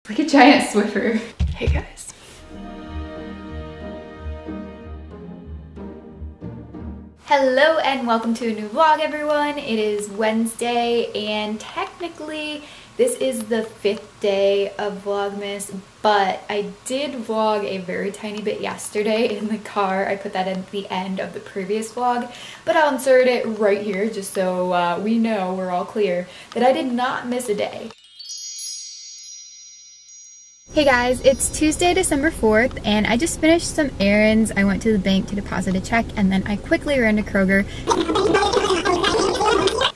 Like a giant Swiffer. Hey guys. Hello and welcome to a new vlog, everyone. It is Wednesday and technically this is the 5th day of Vlogmas, but I did vlog a very tiny bit yesterday in the car. I put that at the end of the previous vlog, but I'll insert it right here just so we know, we're all clear, that I did not miss a day. Hey guys, it's Tuesday, December 4th, and I just finished some errands. I went to the bank to deposit a check, and then I quickly ran to Kroger.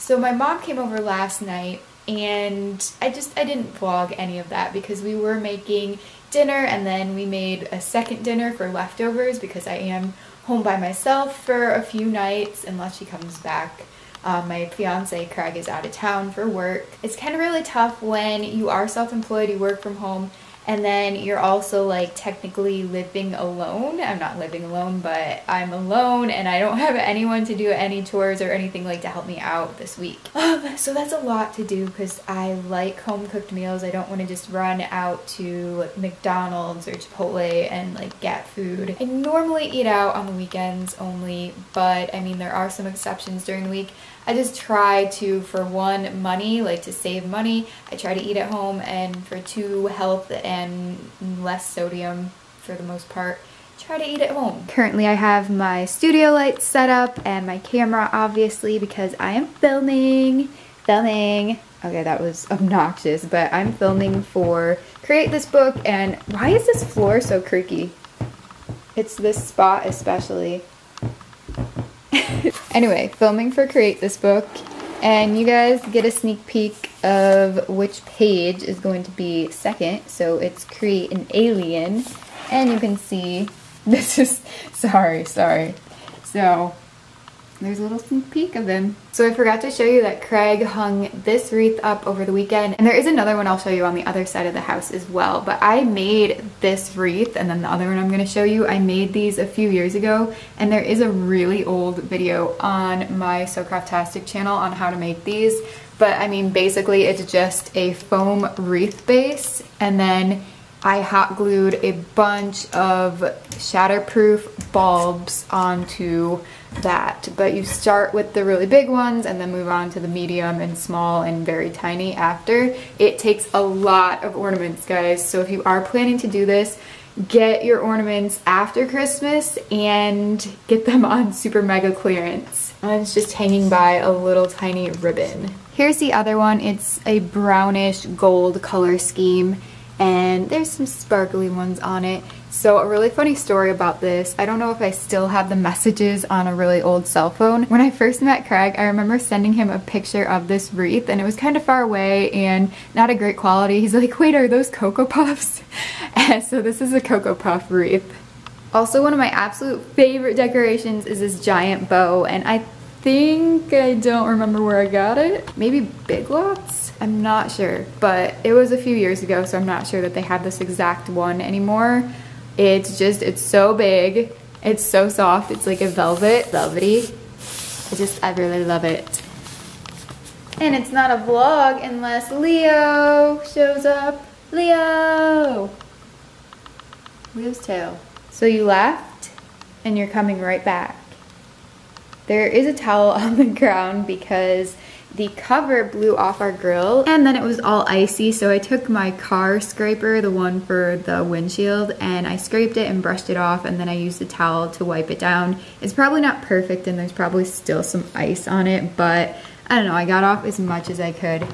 So my mom came over last night, and I didn't vlog any of that because we were making dinner, and then we made a second dinner for leftovers because I am home by myself for a few nights unless she comes back. My fiance Craig is out of town for work. It's kind of really tough when you are self-employed, you work from home, and then you're also like technically living alone. I'm not living alone, but I'm alone and I don't have anyone to do any chores or anything like to help me out this week. So that's a lot to do because I like home cooked meals. I don't want to just run out to McDonald's or Chipotle and like get food. I normally eat out on the weekends only, but I mean there are some exceptions during the week. I just try to, for one, money, like to save money, I try to eat at home, and for two, health and less sodium for the most part, try to eat at home. Currently I have my studio lights set up and my camera obviously because I am filming. Okay, that was obnoxious, but I'm filming for Create This Book, and why is this floor so creaky? It's this spot especially. Anyway, filming for Create This Book, and you guys get a sneak peek of which page is going to be second. So it's Create an Alien, and you can see this is, sorry. So there's a little sneak peek of them. So I forgot to show you that Craig hung this wreath up over the weekend, and there is another one I'll show you on the other side of the house as well, but I made this wreath, and then the other one I'm going to show you, I made these a few years ago, and there is a really old video on my SoCraftastic channel on how to make these, but I mean basically it's just a foam wreath base, and then I hot glued a bunch of shatterproof bulbs onto that, but you start with the really big ones and then move on to the medium and small and very tiny after. It takes a lot of ornaments, guys, so if you are planning to do this, get your ornaments after Christmas and get them on super mega clearance. And it's just hanging by a little tiny ribbon. Here's the other one. It's a brownish gold color scheme, and there's some sparkly ones on it. So a really funny story about this, I don't know if I still have the messages on a really old cell phone. When I first met Craig, I remember sending him a picture of this wreath, and it was kind of far away and not a great quality. He's like, wait, are those Cocoa Puffs? And so this is a Cocoa Puff wreath. Also, one of my absolute favorite decorations is this giant bow, and I think I don't remember where I got it. Maybe Big Lots? I'm not sure, but it was a few years ago, so I'm not sure that they have this exact one anymore. It's so big, it's so soft, it's like a velvety. I really love it. And it's not a vlog unless Leo shows up. Leo's tail. So you left, and you're coming right back. There is a towel on the ground because the cover blew off our grill and then it was all icy, so I took my car scraper, the one for the windshield, and I scraped it and brushed it off, and then I used the towel to wipe it down. It's probably not perfect and there's probably still some ice on it, but I don't know, I got off as much as I could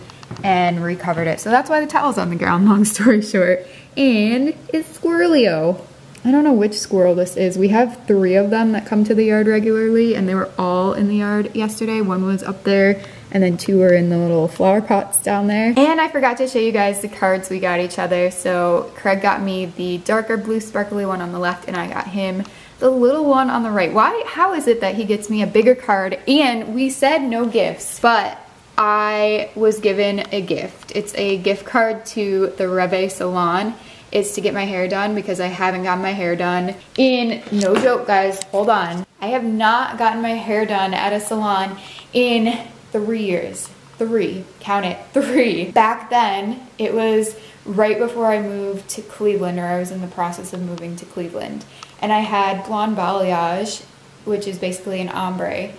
and recovered it. So that's why the towel's on the ground, long story short. And it's Squirrelio. I don't know which squirrel this is. We have 3 of them that come to the yard regularly, and they were all in the yard yesterday. One was up there, and then 2 are in the little flower pots down there. And I forgot to show you guys the cards we got each other. So Craig got me the darker blue sparkly one on the left, and I got him the little one on the right. How is it that he gets me a bigger card? And we said no gifts, but I was given a gift. It's a gift card to the Reve Salon. It's to get my hair done because I haven't gotten my hair done in, no joke guys, hold on. I have not gotten my hair done at a salon in 3 years. 3, count it, 3. Back then, it was right before I moved to Cleveland, or I was in the process of moving to Cleveland. And I had blonde balayage, which is basically an ombre,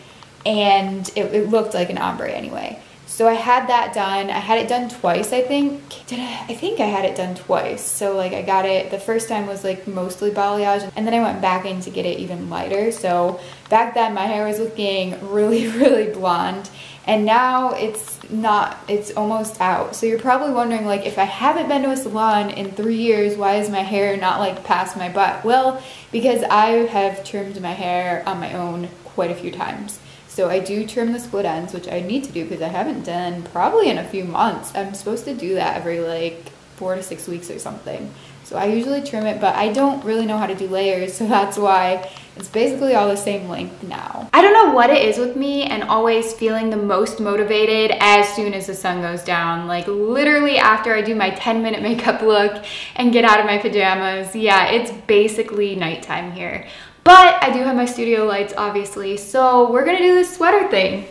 and it looked like an ombre anyway. So I had that done. I had it done twice, I think. I think I had it done twice. So like I got it, the first time was like mostly balayage, and then I went back in to get it even lighter. So back then my hair was looking really, really blonde, and now it's not, it's almost out. So you're probably wondering, like, if I haven't been to a salon in 3 years, why is my hair not like past my butt? Well, because I have trimmed my hair on my own quite a few times. So I do trim the split ends, which I need to do because I haven't done probably in a few months. I'm supposed to do that every like 4 to 6 weeks or something. So I usually trim it, but I don't really know how to do layers, so that's why it's basically all the same length now. I don't know what it is with me and always feeling the most motivated as soon as the sun goes down. Like literally after I do my 10-minute makeup look and get out of my pajamas, yeah, it's basically nighttime here. But I do have my studio lights, obviously, so we're gonna do this sweater thing.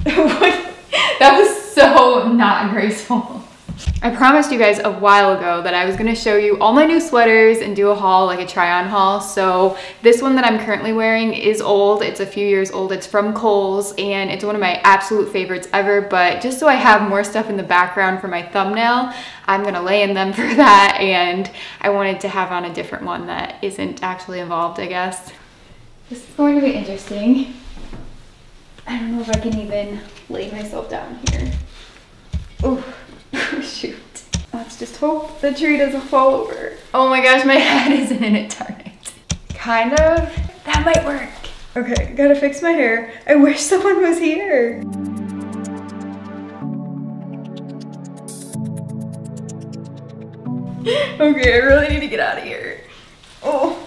That was so not graceful. I promised you guys a while ago that I was gonna show you all my new sweaters and do a haul, like a try-on haul. So this one that I'm currently wearing is old. It's a few years old. It's from Kohl's, and it's one of my absolute favorites ever. But just so I have more stuff in the background for my thumbnail, I'm gonna lay in them for that, and I wanted to have on a different one that isn't actually involved, I guess. This is going to be interesting. I don't know if I can even lay myself down here. Ooh. Shoot. Let's just hope the tree doesn't fall over. Oh my gosh, my head isn't in it, darn it. Kind of. That might work. Okay, gotta fix my hair. I wish someone was here. Okay, I really need to get out of here. Oh.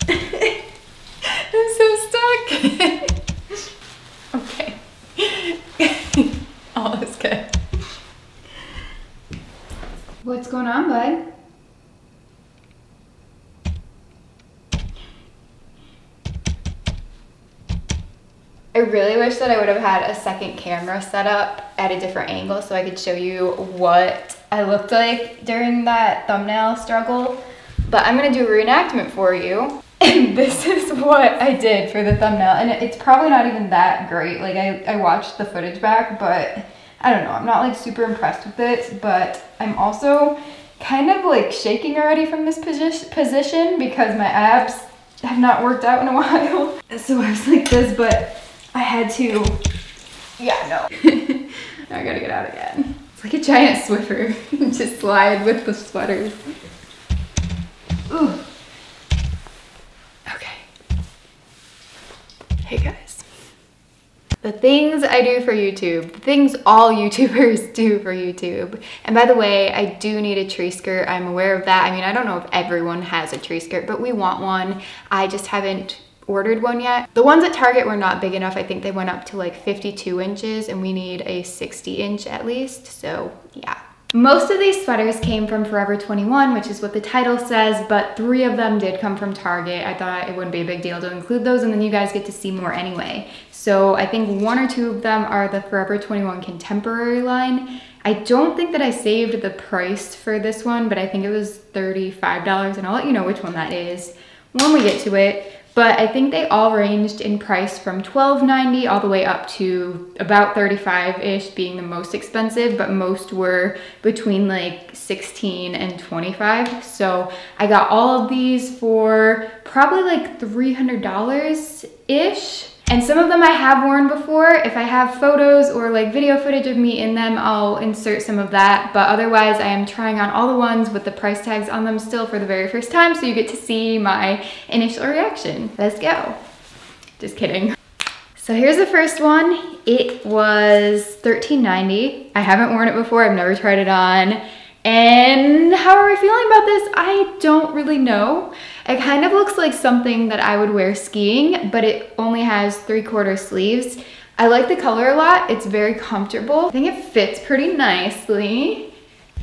I'm so stuck. Okay. All is good. What's going on, bud? I really wish that I would have had a second camera set up at a different angle so I could show you what I looked like during that thumbnail struggle. But I'm gonna do a reenactment for you. And this is what I did for the thumbnail. And it's probably not even that great. Like I watched the footage back, but I don't know, I'm not like super impressed with it, but I'm also kind of like shaking already from this position because my abs have not worked out in a while. So I was like this, but I had to, yeah, no. Now I gotta get out again. It's like a giant Swiffer, just slide with the sweaters. Ooh. Okay. Hey guys. The things I do for YouTube, the things all YouTubers do for YouTube. And by the way, I do need a tree skirt. I'm aware of that. I mean, I don't know if everyone has a tree skirt, but we want one. I just haven't ordered one yet. The ones at Target were not big enough. I think they went up to like 52 inches and we need a 60-inch at least. So yeah. Most of these sweaters came from Forever 21, which is what the title says, but 3 of them did come from Target. I thought it wouldn't be a big deal to include those, and then you guys get to see more anyway. So I think 1 or 2 of them are the Forever 21 Contemporary line. I don't think that I saved the price for this one, but I think it was $35, and I'll let you know which one that is when we get to it. But I think they all ranged in price from $12.90 all the way up to about $35-ish being the most expensive, but most were between like $16 and $25. So I got all of these for probably like $300-ish. And some of them I have worn before. If I have photos or like video footage of me in them, I'll insert some of that. But otherwise, I am trying on all the ones with the price tags on them still for the very first time, so you get to see my initial reaction. Let's go. Just kidding. So here's the first one. It was $13.90. I haven't worn it before. I've never tried it on. And how are we feeling about this? I don't really know. It kind of looks like something that I would wear skiing, but it only has 3/4 sleeves. I like the color a lot. It's very comfortable. I think it fits pretty nicely.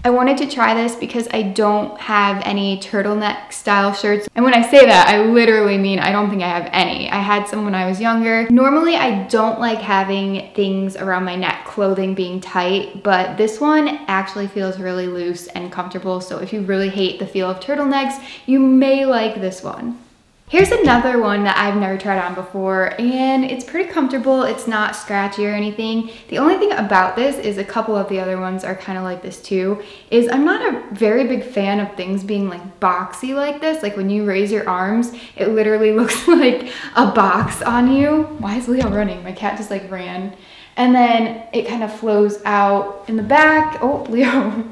I wanted to try this because I don't have any turtleneck style shirts. And when I say that, I literally mean I don't think I have any. I had some when I was younger. Normally, I don't like having things around my neck, clothing being tight, but this one actually feels really loose and comfortable. So if you really hate the feel of turtlenecks, you may like this one. Here's another one that I've never tried on before, and it's pretty comfortable. It's not scratchy or anything. The only thing about this is a couple of the other ones are kind of like this too, is I'm not a very big fan of things being like boxy like this. Like when you raise your arms, it literally looks like a box on you. Why is Leo running? My cat just like ran. And then it kind of flows out in the back. Oh, Leo.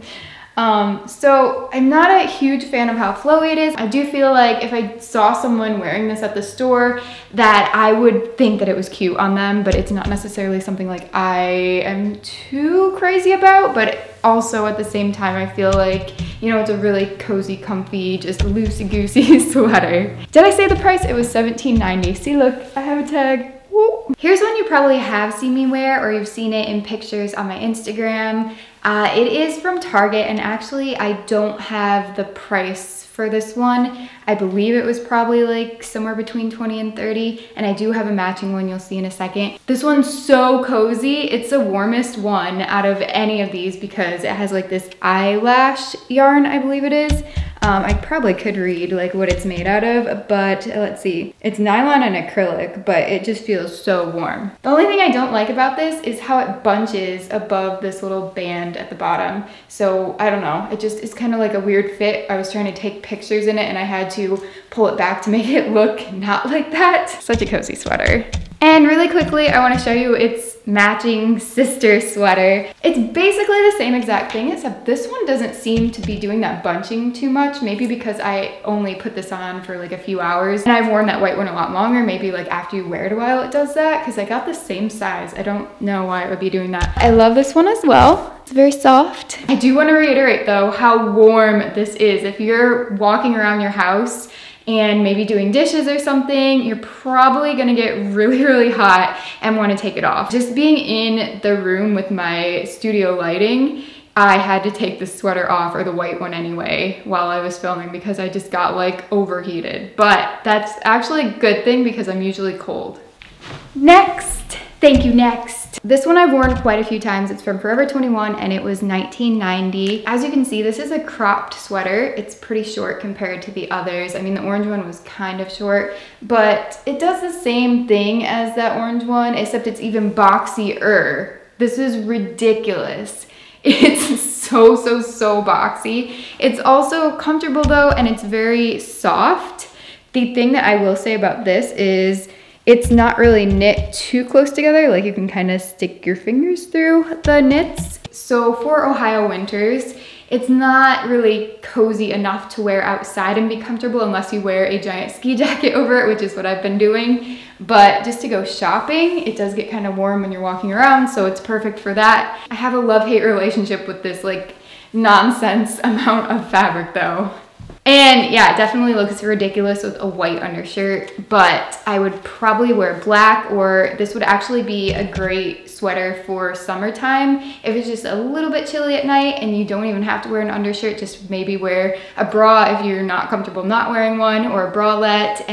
So I'm not a huge fan of how flowy it is. I do feel like if I saw someone wearing this at the store that I would think that it was cute on them, but it's not necessarily something like I am too crazy about, but also at the same time, I feel like, you know, it's a really cozy, comfy, just loosey-goosey sweater. Did I say the price? It was $17.90. See, look, I have a tag. Woo. Here's one you probably have seen me wear, or you've seen it in pictures on my Instagram. It is from Target, and actually I don't have the price for this one. I believe it was probably like somewhere between 20 and 30, and I do have a matching one you'll see in a second. This one's so cozy. It's the warmest one out of any of these because it has like this eyelash yarn, I believe it is. I probably could read like what it's made out of, but let's see. It's nylon and acrylic, but it just feels so warm. The only thing I don't like about this is how it bunches above this little band at the bottom. So I don't know, it's kind of like a weird fit. I was trying to take pictures in it and I had to pull it back to make it look not like that. Such a cozy sweater. And really quickly, I want to show you its matching sister sweater. It's basically the same exact thing, except this one doesn't seem to be doing that bunching too much. Maybe because I only put this on for like a few hours, and I've worn that white one a lot longer. Maybe like after you wear it a while, it does that, because I got the same size. I don't know why it would be doing that. I love this one as well. It's very soft. I do want to reiterate though how warm this is. If you're walking around your house and maybe doing dishes or something, you're probably gonna get really, really hot and wanna take it off. Just being in the room with my studio lighting, I had to take the sweater off, or the white one anyway, while I was filming because I just got like overheated. But that's actually a good thing because I'm usually cold. Next, thank you, next. This one I've worn quite a few times. It's from Forever 21 and it was $19.90. As you can see, this is a cropped sweater. It's pretty short compared to the others. I mean, the orange one was kind of short, but it does the same thing as that orange one, except it's even boxier. This is ridiculous. It's so boxy. It's also comfortable though, and it's very soft. The thing that I will say about this is it's not really knit too close together. Like you can kind of stick your fingers through the knits. So for Ohio winters, it's not really cozy enough to wear outside and be comfortable unless you wear a giant ski jacket over it, which is what I've been doing. But just to go shopping, it does get kind of warm when you're walking around, so it's perfect for that. I have a love-hate relationship with this like nonsense amount of fabric though. And yeah, it definitely looks ridiculous with a white undershirt, but I would probably wear black, or this would actually be a great sweater for summertime. If it's just a little bit chilly at night and you don't even have to wear an undershirt, just maybe wear a bra if you're not comfortable not wearing one, or a bralette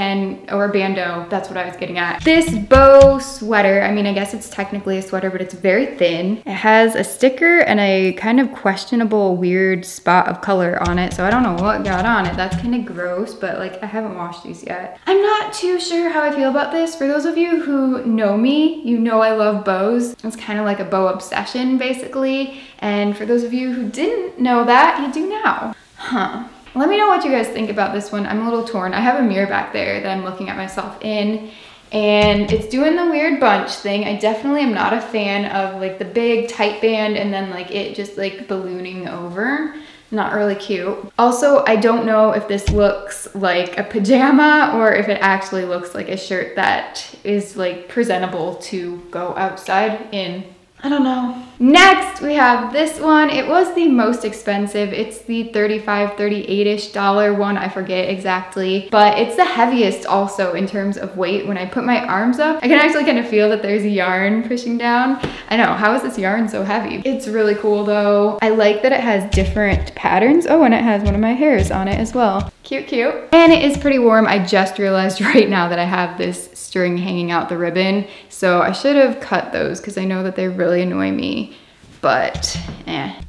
or a bandeau. That's what I was getting at. This bow sweater, I mean, I guess it's technically a sweater, but it's very thin. It has a sticker and a kind of questionable weird spot of color on it, so I don't know what got on it. That's kind of gross, but like I haven't washed these yet. I'm not too sure how I feel about this. For those of you who know me, you know I love bows. It's kind of like a bow obsession basically. And for those of you who didn't know that, you do now. Huh. Let me know what you guys think about this one. I'm a little torn. I have a mirror back there that I'm looking at myself in, and it's doing the weird bunch thing. I definitely am not a fan of like the big tight band and then like it just like ballooning over. Not really cute. Also, I don't know if this looks like a pajama or if it actually looks like a shirt that is like presentable to go outside in. I don't know. Next, we have this one. It was the most expensive. It's the $35, $38-ish one. I forget exactly, but it's the heaviest also in terms of weight. When I put my arms up, I can actually kind of feel that there's yarn pushing down. I know, how is this yarn so heavy? It's really cool though. I like that it has different patterns. Oh, and it has one of my hairs on it as well. Cute, cute. And it is pretty warm. I just realized right now that I have this string hanging out the ribbon. So I should have cut those because I know that they really annoy me. But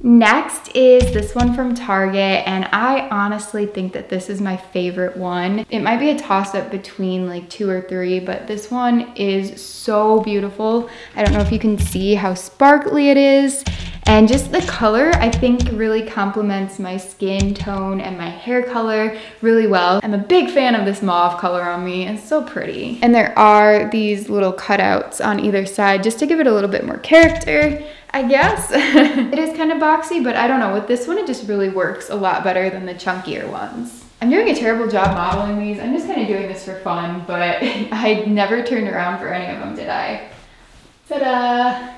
Next is this one from Target, and I honestly think that this is my favorite one. It might be a toss-up between like 2 or 3, but this one is so beautiful. I don't know if you can see how sparkly it is, and just the color I think really complements my skin tone and my hair color really well. I'm a big fan of this mauve color on me. It's so pretty. And there are these little cutouts on either side just to give it a little bit more character, I guess. It is kind of boxy, but I don't know. With this one, it just really works a lot better than the chunkier ones. I'm doing a terrible job modeling these. I'm just kind of doing this for fun, but I never turned around for any of them, did I? Ta-da!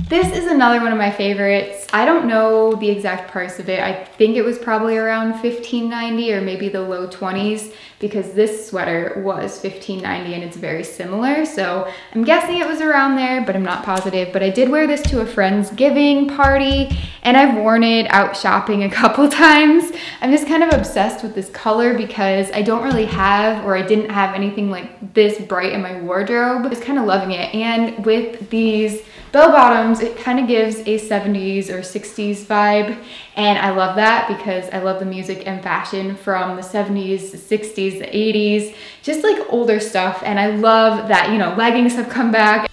This is another one of my favorites. I don't know the exact price of it. I think it was probably around $15.90 or maybe the low 20s, because this sweater was $15.90 and it's very similar. So I'm guessing it was around there, but I'm not positive. But I did wear this to a Friendsgiving party, and I've worn it out shopping a couple times. I'm just kind of obsessed with this color because I don't really have, or I didn't have anything like this bright in my wardrobe. I was kind of loving it. And with these bell bottoms, it kind of gives a 70s or 60s vibe, and I love that because I love the music and fashion from the 70s, the 60s, the 80s, just like older stuff. And I love that, you know, leggings have come back.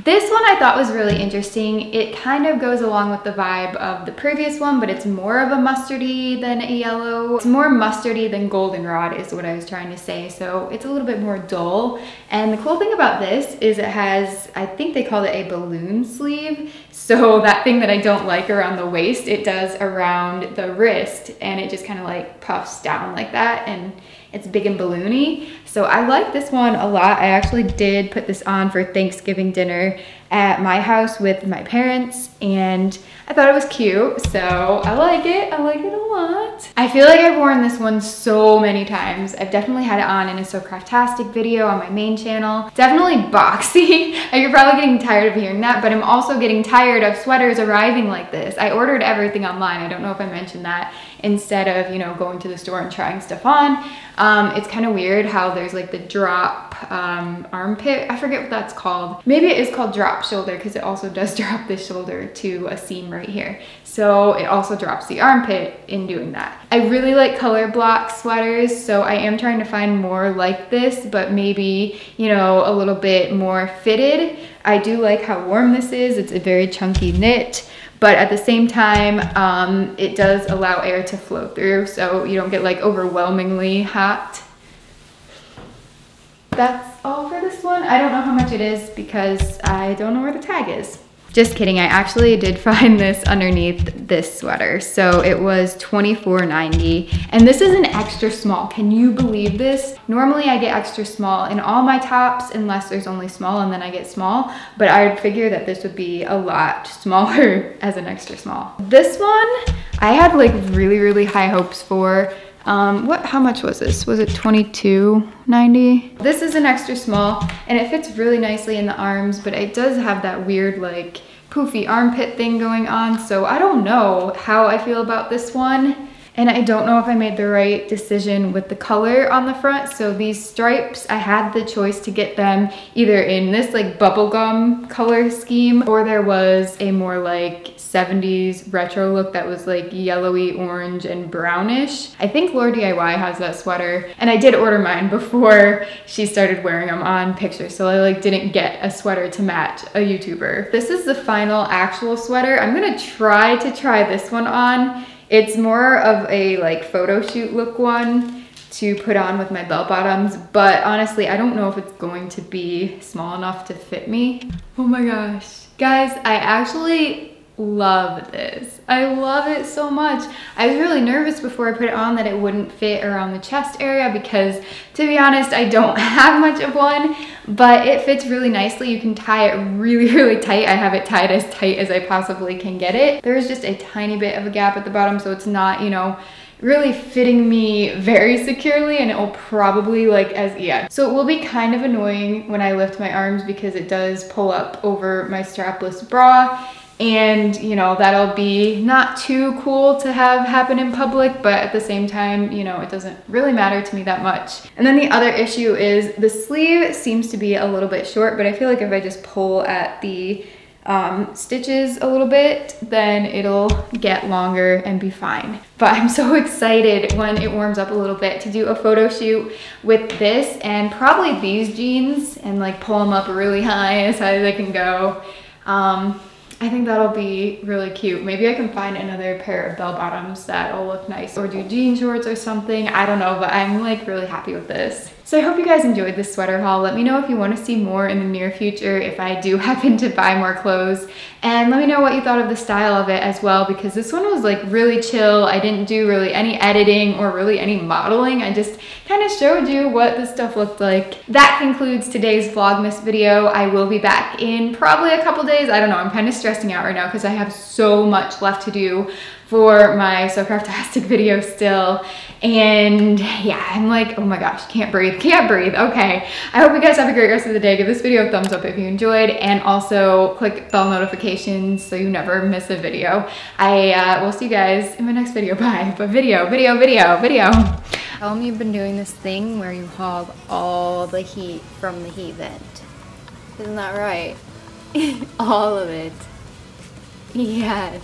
This one I thought was really interesting. It kind of goes along with the vibe of the previous one, but it's more of a mustardy than a yellow. It's more mustardy than goldenrod is what I was trying to say. So it's a little bit more dull. And the cool thing about this is it has, I think they called it a balloon sleeve. So that thing that I don't like around the waist, it does around the wrist, and it just kind of like puffs down like that, and it's big and balloony. So I like this one a lot. I actually did put this on for Thanksgiving dinner at my house with my parents, and I thought it was cute, so I like it. I like it a lot. I feel like I've worn this one so many times. I've definitely had it on in a SoCraftastic video on my main channel. Definitely boxy. You're probably getting tired of hearing that, but I'm also getting tired of sweaters arriving like this. I ordered everything online. I don't know if I mentioned that, instead of, you know, going to the store and trying stuff on. It's kind of weird how there's like the drop armpit. I forget what that's called. Maybe it is called drop shoulder because it also does drop the shoulder to a seam right here. So it also drops the armpit in doing that. I really like color block sweaters, so I am trying to find more like this, but maybe, you know, a little bit more fitted. I do like how warm this is. It's a very chunky knit, but at the same time, it does allow air to flow through, so you don't get like overwhelmingly hot. That's all for this one. I don't know how much it is because I don't know where the tag is. Just kidding, I actually did find this underneath this sweater. So it was $24.90, and this is an extra small. Can you believe this? Normally I get extra small in all my tops unless there's only small, and then I get small, but I would figure that this would be a lot smaller as an extra small. This one, I had like really, really high hopes for. How much was this? Was it $22.90? This is an extra small, and it fits really nicely in the arms, but it does have that weird like poofy armpit thing going on. So I don't know how I feel about this one. And I don't know if I made the right decision with the color on the front. So these stripes, I had the choice to get them either in this like bubblegum color scheme, or there was a more like 70s retro look that was like yellowy orange and brownish. I think Lore DIY has that sweater, and I did order mine before she started wearing them on pictures, so I like didn't get a sweater to match a YouTuber. This is the final actual sweater. I'm gonna try this one on. It's more of a like photo shoot look one to put on with my bell bottoms, but honestly, I don't know if it's going to be small enough to fit me. Oh my gosh. Guys, I actually love this. I love it so much. I was really nervous before I put it on that it wouldn't fit around the chest area because, to be honest, I don't have much of one, but it fits really nicely. You can tie it really, really tight. I have it tied as tight as I possibly can get it. There's just a tiny bit of a gap at the bottom, so it's not, you know, really fitting me very securely, and it will probably so it will be kind of annoying when I lift my arms because it does pull up over my strapless bra, and you know, that'll be not too cool to have happen in public, but at the same time, you know, it doesn't really matter to me that much. And then the other issue is the sleeve seems to be a little bit short, but I feel like if I just pull at the stitches a little bit, then it'll get longer and be fine. But I'm so excited when it warms up a little bit to do a photo shoot with this and probably these jeans and like pull them up really high as high as I can go. I think that'll be really cute. Maybe I can find another pair of bell bottoms that'll look nice, or do jean shorts or something. I don't know, but I'm like really happy with this. So I hope you guys enjoyed this sweater haul. Let me know if you want to see more in the near future if I do happen to buy more clothes. And let me know what you thought of the style of it as well, because this one was like really chill. I didn't do really any editing or really any modeling. I just kind of showed you what the stuff looked like. That concludes today's Vlogmas video. I will be back in probably a couple days. I don't know, I'm kind of stressing out right now because I have so much left to do for my SoCraftastic video still. And yeah, I'm like, oh my gosh, can't breathe. Okay, I hope you guys have a great rest of the day. Give this video a thumbs up if you enjoyed, and also click bell notifications so you never miss a video. I will see you guys in my next video. Bye. But video. Tell me you've been doing this thing where you hog all the heat from the heat vent. Isn't that right? All of it. Yes.